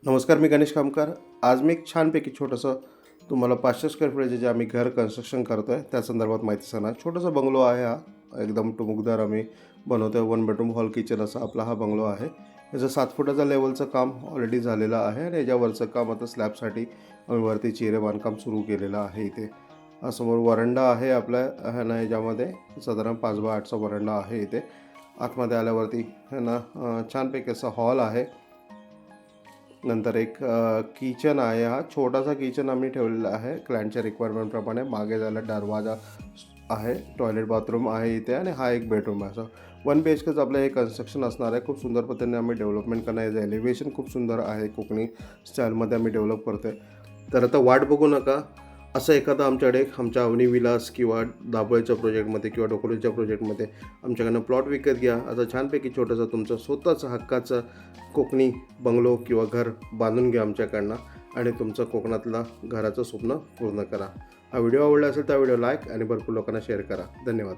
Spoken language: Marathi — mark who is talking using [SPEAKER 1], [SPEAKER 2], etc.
[SPEAKER 1] नमस्कार, मी गणेश कामकार. आज मी एक छानपैकी छोटंसं तुम्हाला 500 स्क्वेअर फीटचे जे आम्ही घर कन्स्ट्रक्शन करतो आहे त्या संदर्भात माहिती सांगणार. छोटासा बंगलो आहे हा. एकदम टुमुकदार आम्ही बनवतो आहे. 1 बेडरूम हॉल किचन असा आपला हा बंगलो आहे. याचं 7 फुटाचं लेवलचं काम ऑलरेडी झालेलं आहे आणि याच्यावरचं काम आता स्लॅबसाठी आम्ही वरती चिरे बांधकाम सुरू केलेलं आहे. इथे समोर वरांडा आहे आपल्या आहे ना. याच्यामध्ये साधारण 5 बाय 8चा वरांडा आहे. इथे आतमध्ये आल्यावरती है ना छानपैकी असा हॉल आहे. नंतर एक किचन आहे. हा छोटासा किचन आम्ही ठेवलेला आहे क्लायंटच्या रिक्वायरमेंटप्रमाणे. मागे जायला दरवाजा आहे, टॉयलेट बाथरूम आहे इथे आणि हा एक बेडरूम आहे. असं 1 BHKचं आपलं हे कन्स्ट्रक्शन असणार आहे. खूप सुंदर पद्धतीने आम्ही डेव्हलपमेंट करणार. याचं एलिव्हेशन खूप सुंदर आहे. कोकणी स्टाईलमध्ये आम्ही डेव्हलप करतो आहे. तर आता वाट बघू नका. असं एखादं आमच्याकडे आमच्या अवनी विलास किंवा दाभोळच्या प्रोजेक्टमध्ये किंवा डोकोलीच्या प्रोजेक्टमध्ये आमच्याकडनं प्लॉट विकत घ्या. असं छानपैकी छोटंसं तुमचं स्वतःचं हक्काचं कोकणी बंगलो किंवा घर बांधून घ्या आमच्याकडनं आणि तुमचं कोकणातलं घराचं स्वप्न पूर्ण करा. हा व्हिडिओ आवडला असेल तर व्हिडिओ लाईक आणि भरपूर लोकांना शेअर करा. धन्यवाद.